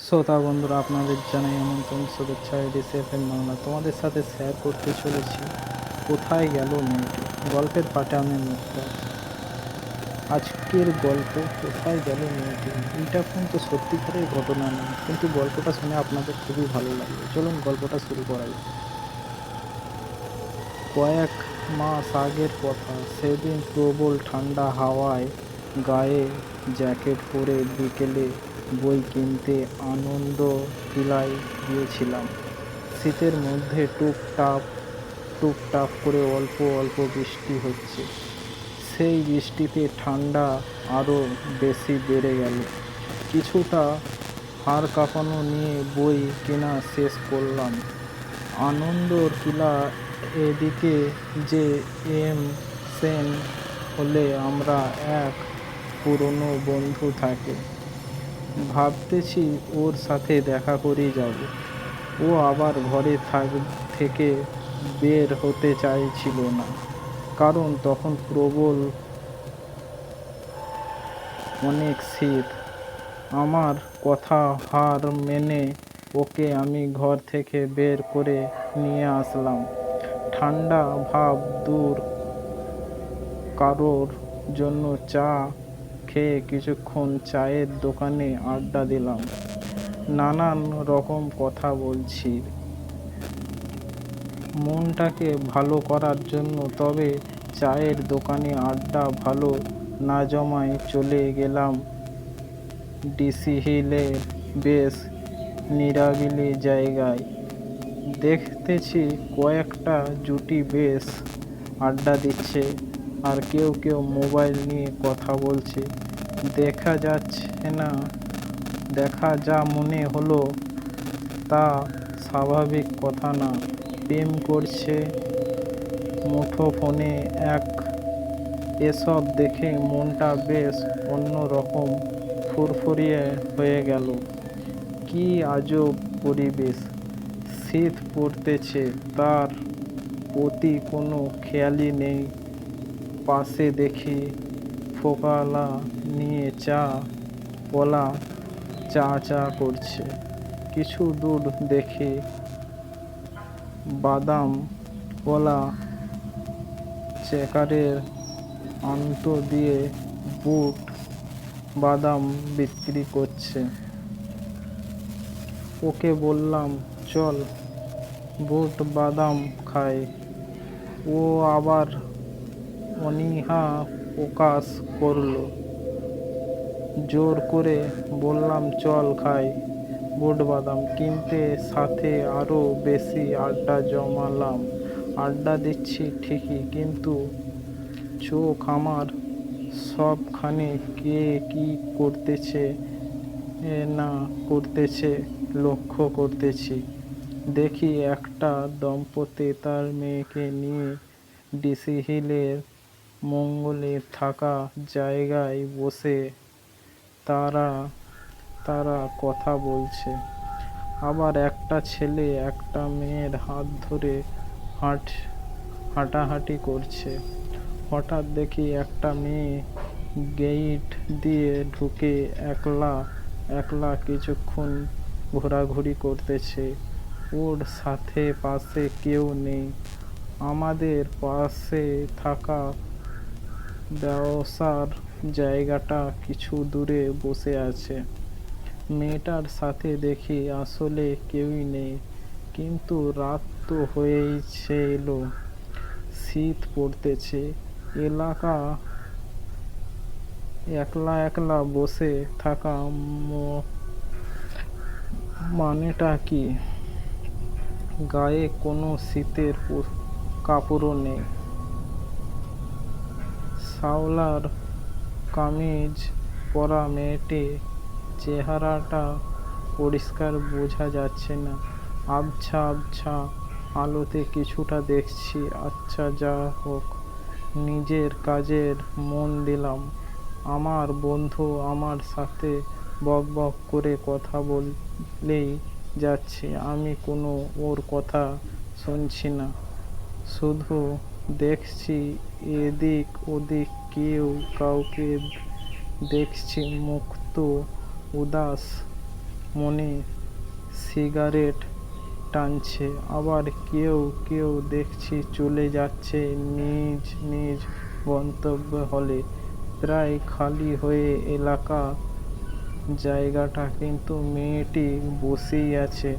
শ্রোতা বন্ধুরা, আপনাদের জানাই আমন্ত্রণ, শুভেচ্ছা। এডিসি-এফ-এম বাংলা তোমাদের সাথে শেয়ার করতে চলেছি কোথায় গেল মেয়েটি, গল্পের পাঠে আমি মুক্তা। আজকের গল্প কোথায় গেল মেয়েটি। এটা কিন্তু সত্যিকারের ঘটনা নয়, কিন্তু গল্পটা শুনে আপনাদের খুবই ভালো লাগবে। চলুন গল্পটা শুরু করা যাক। কয়েক মাস আগের কথা। সেদিন প্রবল ঠান্ডা হাওয়ায় গায়ে জ্যাকেট পরে বিকেলে বই কিনতে আনন্দ টিলায় গিয়েছিলাম। শীতের মধ্যে টুপটাপ টুপটাপ করে অল্প অল্প বৃষ্টি হচ্ছে। সেই বৃষ্টিতে ঠান্ডা আরও বেশি বেড়ে গেল। কিছুটা হাড় কাঁপানো নিয়ে বই কেনা শেষ করলাম। আনন্দর কিলা এদিকে যে এম সেন হলে আমরা এক পুরনো বন্ধু থাকে। ভাবতেছি ওর সাথে দেখা করেই যাব। ও আবার ঘরে থেকে বের হতে চাইছিল না, কারণ তখন প্রবল অনেক শীত। আমার কথা হার মেনে ওকে আমি ঘর থেকে বের করে নিয়ে আসলাম। ঠান্ডা ভাব দূর কারোর জন্য চা খেয়ে কিছুক্ষণ চায়ের দোকানে আড্ডা দিলাম। নানান রকম কথা বলছি মনটাকে ভালো করার জন্য। তবে চায়ের দোকানে আড্ডা ভালো না জমায় চলে গেলাম ডিসি হিলের বেশ নিরাবিলি জায়গায়। দেখতেছি কয়েকটা জুটি বেশ আড্ডা দিচ্ছে, আর কেউ কেউ মোবাইল নিয়ে কথা বলছে। দেখা যা মনে হলো তা স্বাভাবিক কথা না। প্রেম করছে মুঠোফোনে এসব দেখে মনটা বেশ অন্যরকম ফুরফুরিয়ে হয়ে গেল। কি আজব পরিবেশ। শীত পড়তেছে, তার প্রতি কোনো খেয়ালই নেই। পাশে দেখি ফোকালা নিয়ে চা ওলা চা করছে। কিছু দূর দেখি বাদাম ওলা চেকারের আন্ত দিয়ে বুট বাদাম বিক্রি করছে। ওকে বললাম, চল বুট বাদাম খাই। ও আবার অনীহা প্রকাশ করলো। জোর করে বললাম, চল খাই বুট বাদাম কিনতে। সাথে আরো বেশি আড্ডা জমালাম। আড্ডা দিচ্ছি ঠিকই, কিন্তু চোখ আমার সবখানে। কে কি করতেছে না করতেছে লক্ষ্য করতেছি। দেখি একটা দম্পতি তার মেয়েকে নিয়ে ডিসি হিলের মঙ্গলে থাকা জায়গায় বসে তারা তারা কথা বলছে। আবার একটা ছেলে একটা মেয়ের হাত ধরে হাঁটাহাঁটি করছে। হঠাৎ দেখি একটা মেয়ে গেইট দিয়ে ঢুকে একলা একলা কিছুক্ষণ ঘোরাঘুরি করতেছে। ওর সাথে পাশে কেউ নেই। আমাদের পাশে থাকা ব্যবসার জায়গাটা কিছু দূরে বসে আছে। মেয়েটার সাথে দেখি আসলে কেউই নেই, কিন্তু রাত তো হয়েইছে এলো। শীত পড়তেছে। এলাকা একলা একলা বসে থাকা মানেটা কি? গায়ে কোনো শীতের কাপড়ও নেই। শাওলার কামিজ পরা মেয়েটি চেহারাটা পরিষ্কার বোঝা যাচ্ছে না। আবছা আবছা আলোতে কিছুটা দেখছি। আচ্ছা, যা হোক, নিজের কাজের মন দিলাম। আমার বন্ধু আমার সাথে বক বক করে কথা বলেই যাচ্ছে। আমি কোনো ওর কথা শুনছি না, শুধু দেখছি এদিক ওদিক। কেউ কাউকে দেখছি মুক্ত উদাস মনে সিগারেট টানছে, আবার কেউ কেউ দেখছি চলে যাচ্ছে নিজ নিজ গন্তব্য হলে। প্রায় খালি হয়ে এলাকা জায়গাটা, কিন্তু মেয়েটি বসেই আছে।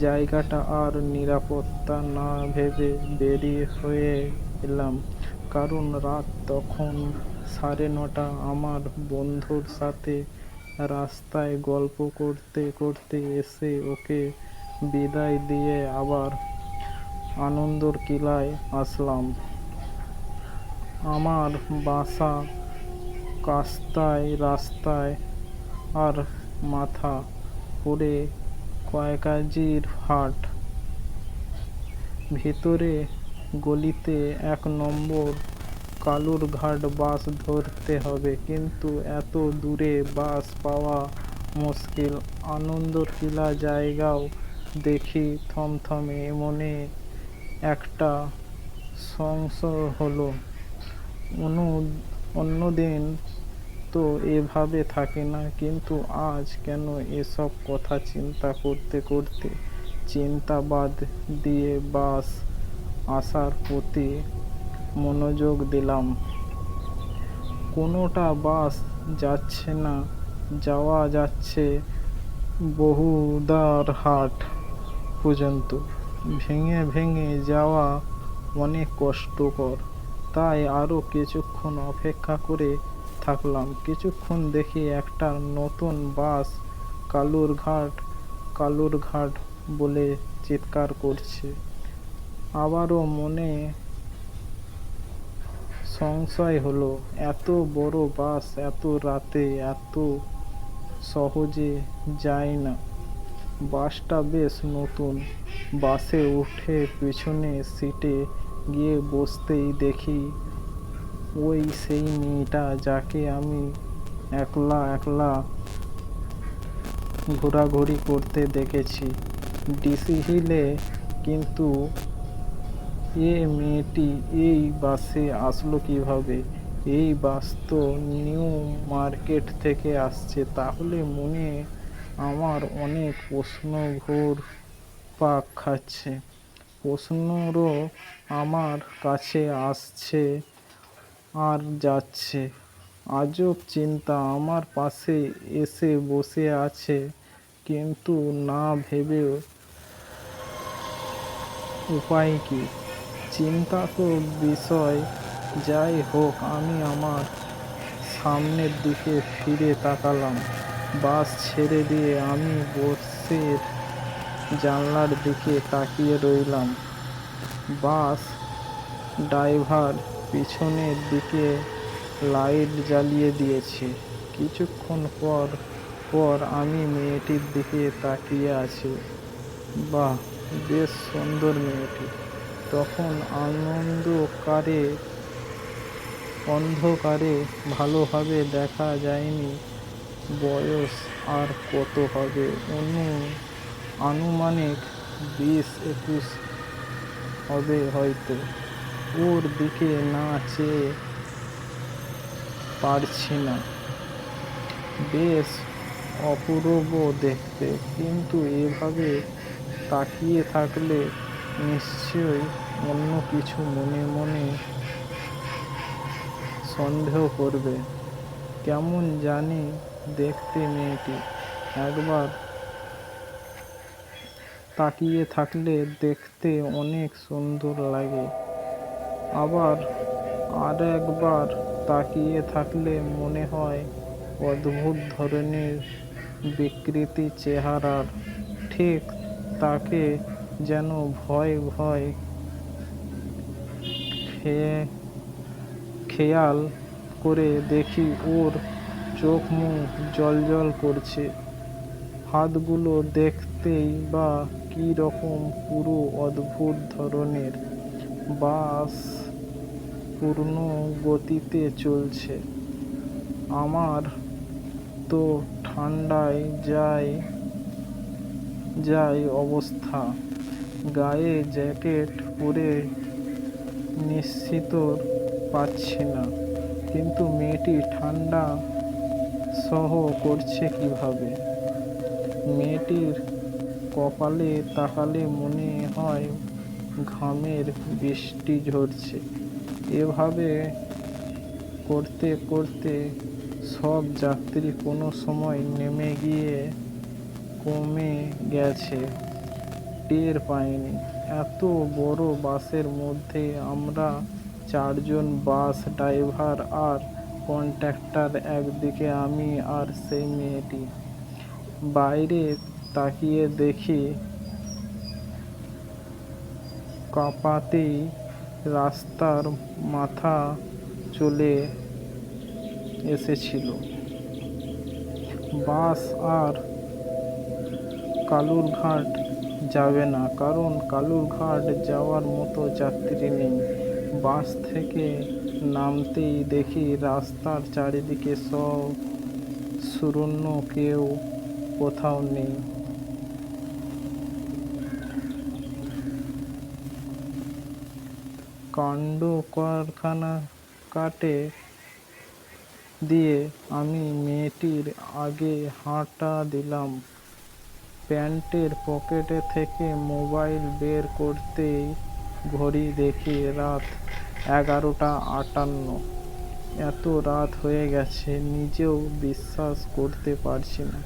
জায়গাটা আর নিরাপত্তা না ভেবে বেরিয়ে হয়ে এলাম, কারণ রাত তখন 9:30। আমার বন্ধুর সাথে রাস্তায় গল্প করতে করতে এসে ওকে বিদায় দিয়ে আবার আনন্দর কিলায় আসলাম। আমার বাসা কাস্তায় রাস্তায়, আর মাথা পড়ে কয়েকাজির হাট। ভিতরে গলিতে 1 নম্বর কালুরঘাট বাস ধরতে হবে, কিন্তু এত দূরে বাস পাওয়া মুশকিল। আনন্দর কিলা জায়গাও দেখি থমথমে, মনে একটা সংশয় হলো। অন্যদিন তো এভাবে থাকে না, কিন্তু আজ কেন এসব কথা চিন্তা করতে করতে চিন্তা বাদ দিয়ে বাস আসার প্রতি মনোযোগ দিলাম। কোনোটা বাস যাচ্ছে না, যাওয়া যাচ্ছে বহুদারহাট পর্যন্ত। ভেঙে ভেঙে যাওয়া অনেক কষ্টকর, তাই আরও কিছুক্ষণ অপেক্ষা করে থাকলাম। কিছুক্ষণ দেখি একটা নতুন বাস কালুরঘাট কালুরঘাট বলে চিৎকার করছে। আবারও মনে সংশয় হলো, এত বড় বাস এত রাতে এত সহজে যায় না। বাসটা বেশ নতুন। বাসে উঠে পিছনের সিটে গিয়ে বসতেই দেখি ওই সেই মেয়েটা যাকে আমি একলা একলা ঘোরাঘুরি করতে দেখেছি ডিসি হিলে। কিন্তু মেয়েটি এই বাসে আসলো কিভাবে? এই বাস তো নিউ মার্কেট থেকে আসছে। তাহলে মনে আমার অনেক প্রশ্ন ঘুরপাক খাচ্ছে। প্রশ্নও আমার কাছে আসছে আর যাচ্ছে। আজব চিন্তা, আমার পাশে এসে বসে আছে, কিন্তু না ভেবে উপায় কি? চিন্তা তো বিষয়। যাই হোক, আমি আমার সামনের দিকে ফিরে তাকালাম। বাস ছেড়ে দিয়ে আমি বসের জানলার দিকে তাকিয়ে রইলাম। বাস ড্রাইভার পিছনের দিকে লাইট জ্বালিয়ে দিয়েছে। কিছুক্ষণ পর পর আমি মেয়েটির দিকে তাকিয়ে আছি। বাহ, বেশ সুন্দর মেয়েটি। তখন অন্ধকারে ভালোভাবে দেখা যায়নি। বয়স আর কত হবে, আনুমানিক 20-21 হবে হয়তো। ওর দিকে না চেয়ে পারছি না। বেশ অপূর্ব দেখতে, কিন্তু এভাবে তাকিয়ে থাকলে নিশ্চয়ই অন্য কিছু মনে মনে সন্দেহ করবে। কেমন জানি দেখতে মেয়েটি। একবার তাকিয়ে থাকলে দেখতে অনেক সুন্দর লাগে, আবার আরেকবার তাকিয়ে থাকলে মনে হয় অদ্ভুত ধরনের বিকৃতি চেহারার। ঠিক তাকে যেন ভয় ভয় খেয়াল করে দেখি ওর চোখ মুখ জ্বলজ্বল করছে। হাতগুলো দেখতেই বা কী রকম, পুরো অদ্ভুত ধরনের। বাস পূর্ণ গতিতে চলছে। আমার তো ঠান্ডায় যায় অবস্থা। গায়ে জ্যাকেট পরে নিশ্চিত পাচ্ছি না, কিন্তু মেয়েটি ঠান্ডা সহ করছে কিভাবে? মেয়েটির কপালে তাকালে মনে হয় ঘামের বৃষ্টি ঝরছে। এভাবে করতে করতে সব যাত্রী কোনো সময় নেমে গিয়ে কমে গেছে, টের পাইনি। এত বড় বাসের মধ্যে আমরা চারজন, বাস ড্রাইভার আর কন্ডাক্টর, একদিকে আমি আর সেই মেয়েটি। বাইরে তাকিয়ে দেখি কাঁপাতেই রাস্তার মাথা চলে এসেছিল। বাস আর কালুরঘাট যাবে না, কারণ কালুরঘাট যাওয়ার মতো যাত্রী নেই। বাস থেকে নামতেই দেখি রাস্তার চারিদিকে সব শূন্য, কেউ কোথাও নেই। কাণ্ড কারখানা কাটে দিয়ে আমি মেয়েটির আগে হাঁটা দিলাম। প্যান্টের পকেটে থেকে মোবাইল বের করতেই ঘড়ি দেখি রাত 11:58। এত রাত হয়ে গেছে নিজেও বিশ্বাস করতে পারছি না।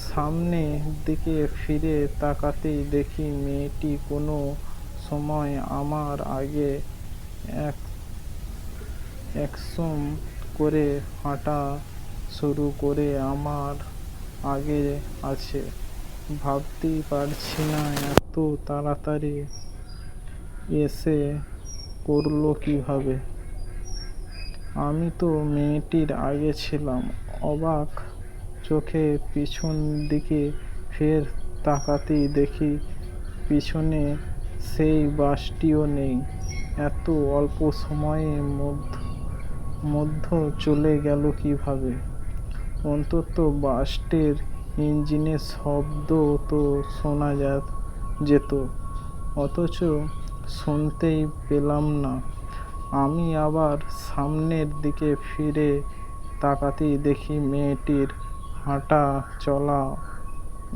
সামনের দিকে ফিরে তাকাতেই দেখি মেয়েটি কোনো সময় আমার আগে একশম করে হাঁটা শুরু করে আমার আগে আছে। ভাবতেই পারছি না এত তাড়াতাড়ি এসে করলো কিভাবে। আমি তো মেয়েটির আগে ছিলাম। অবাক চোখে পিছন দিকে ফের তাকাতেই দেখি পিছনে সেই বাসটিও নেই। এত অল্প সময়ের মধ্যে চলে গেল কিভাবে? অন্তত বাসটির ইঞ্জিনের শব্দ তো শোনা যেত, অথচ শুনতেই পেলাম না। আমি আবার সামনের দিকে ফিরে তাকাতেই দেখি মেয়েটির হাঁটা চলা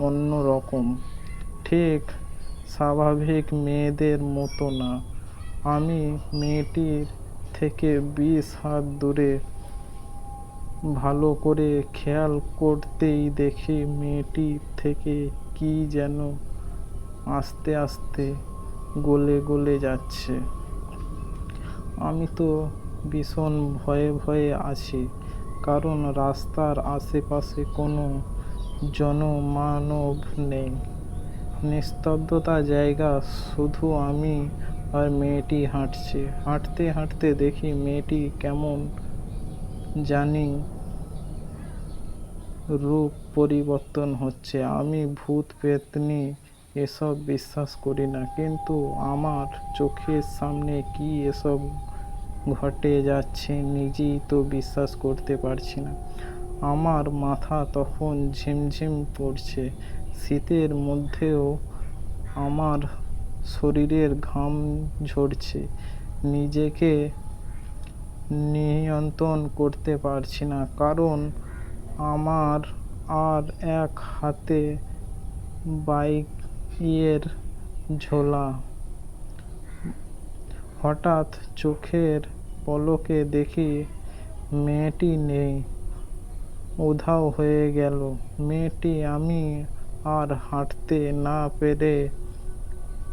অন্য রকম, ঠিক স্বাভাবিক মেয়েদের মতো না। আমি মেয়েটির থেকে 20 হাত দূরে ভালো করে খেয়াল করতেই দেখি মেয়েটি থেকে কি যেন আস্তে আস্তে গলে গলে যাচ্ছে। আমি তো ভীষণ ভয়ে ভয়ে আছি, কারণ রাস্তার আশেপাশে কোনো জনমানব নেই। নিস্তব্ধতা জায়গা, শুধু আমি আর মেয়েটি হাঁটছি। হাঁটতে হাঁটতে দেখি মেয়েটি কেমন জানি রূপ পরিবর্তন হচ্ছে। আমি ভূত পেতনি এসব বিশ্বাস করি না, কিন্তু আমার চোখের সামনে কি এসব ঘটে যাচ্ছে নিজেই তো বিশ্বাস করতে পারছি না। আমার মাথা তখন ঝিমঝিম করছে। শীতের মধ্যেও আমার শরীরের ঘাম ঝরছে। নিজেকে নিয়ন্ত্রণ করতে পারছি না, কারণ আমার আর এক হাতে বাইকের ঝোলা। হঠাৎ চোখের পলকে দেখি মেয়েটি নেই, উধাও হয়ে গেল মেয়েটি। আমি আর হাঁটতে না পেরে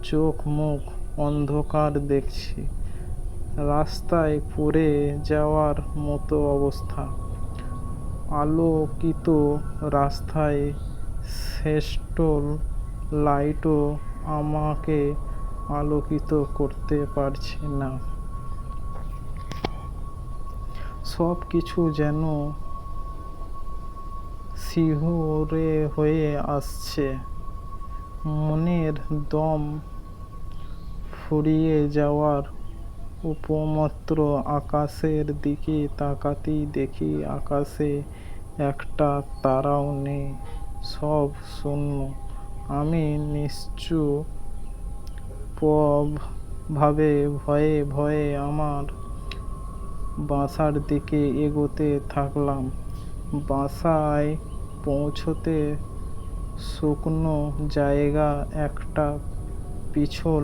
চোখ মুখ অন্ধকার দেখছি। রাস্তায় পড়ে যাওয়ার মতো অবস্থা। আলোকিত রাস্তায় সেস্টল লাইটও আমাকে আলোকিত করতে পারছে না। সব কিছু যেন শিহরে হয়ে আসছে। মনের দম ফুরিয়ে যাওয়ার উপমাত্র আকাশের দিকে তাকাতেই দেখি আকাশে একটা তারাও নেই, সব শূন্য। আমি নিশ্চুপভাবে ভয়ে ভয়ে আমার বাসার দিকে এগোতে থাকলাম। বাসায় পৌঁছতে শুকনো জায়গা একটা পিছল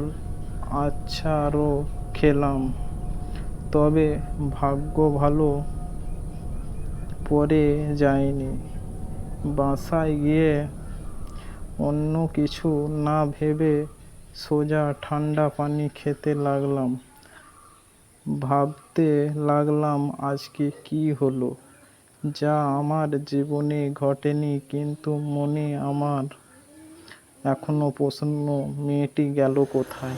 আছাড়ও খেলাম, তবে ভাগ্য ভালো, পড়ে যায়নি। বাসায় গিয়ে অন্য কিছু না ভেবে সোজা ঠান্ডা পানি খেতে লাগলাম। ভাবতে লাগলাম আজকে কি হলো, যা আমার জীবনে ঘটেনি। কিন্তু মনে আমার এখনো প্রশ্ন, মেয়েটি গেল কোথায়?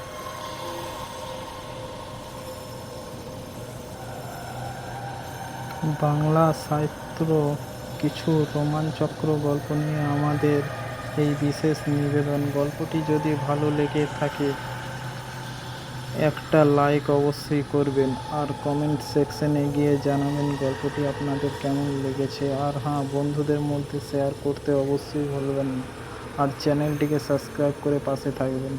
বাংলা সাহিত্য কিছু রোমাঞ্চকর গল্প নিয়ে আমাদের এই বিশেষ নিবেদন। গল্পটি যদি ভালো লেগে থাকে একটা লাইক অবশ্যই করবেন, আর কমেন্ট সেকশনে গিয়ে জানাবেন গল্পটি আপনাদের কেমন লেগেছে। আর হ্যাঁ, বন্ধুদের মধ্যে শেয়ার করতে অবশ্যই ভুলবেন না, আর চ্যানেলটিকে সাবস্ক্রাইব করে পাশে থাকবেন।